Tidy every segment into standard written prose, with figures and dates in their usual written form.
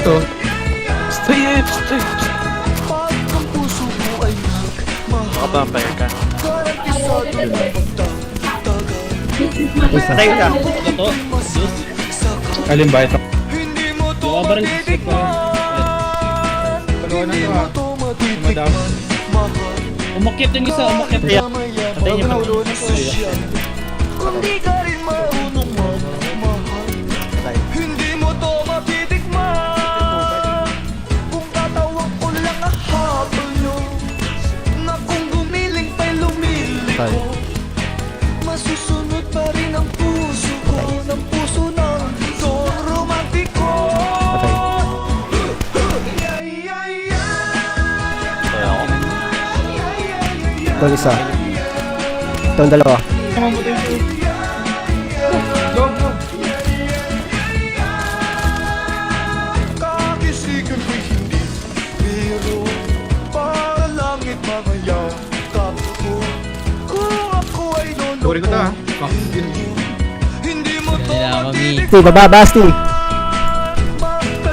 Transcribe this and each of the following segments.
to. Stay. Makabampire ka. Isa. Patay ka. Ito. Alin ba ito? Yung barang sisip ko. Dalawa na ito ah. Madam. Umakyat yung isa, umakyat. Patay niya pa. Kundi ka rin marunong magmahal. Hindi mo to matitikman. Kung tatawag ko lang habol nyo, na kung gumiling pa'y lumiliko, masusunod pa rin ang puso ko, ng puso ng Don Romantico. Ito isa. Ito ang dalawa. Kakisigan ko'y hindi biro, para langit mga yakap ko. Kung ako ay Tuloy ko to ah. hindi mo to Steve, baba, Steve.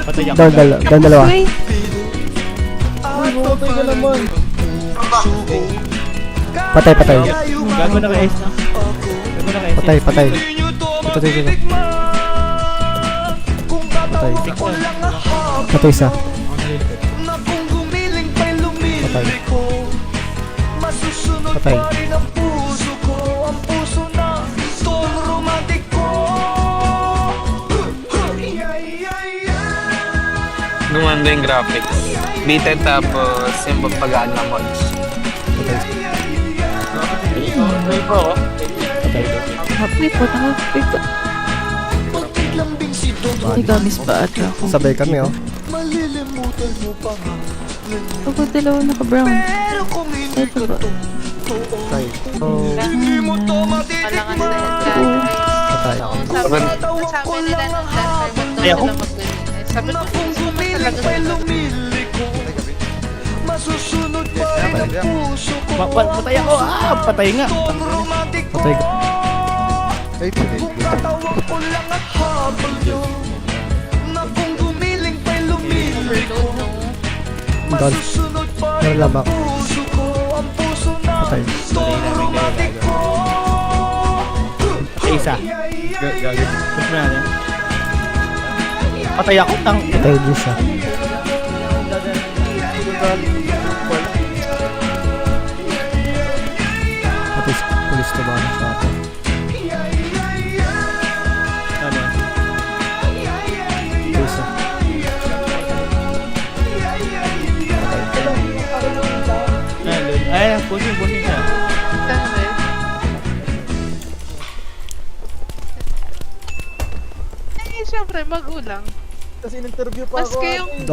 Patay ako. Down dalawa. Patay. Gago na kay Ace na. Gago na kay Ace. Patay. Dito. Patay isa. Patay. Patay. Ang puso ko, ang puso na Don Romantico. Gumanda yung graphics. Bitin tapos yung pagpagaan ng mods. May po ako. Happy po, happy po. Pagkiglambing si Don Tigamis pa ata ako. Sabay kami oh. malilimutan mo pa nga. Ako dalawa naka-brown. Pero kung hindi Ito ka ba? totoo, Patay. hindi mo to matitikman. Patay. Tawag ko lang ang habol Ay, ako? Sabi na ko, kung gumiling pa'y lumiliko, masusunod pa rin ang puso ko. Patay ako. Patay nga. Don Romantico. Patay. Kung tatawag ko lang ang habol nyo, na kung gumiling pa'y lumiliko, masusunod pa rin ang puso ko, ang puso na Patay. Don Romantico. Isa. Gago. Push mo natin. Patay ako. Patay din siya. Patay pulis ka ba sa atin? Ano? Ito isa. Ay, pushing siya. Eh, syempre, magulang. Kasi in-interview pa Mas kayong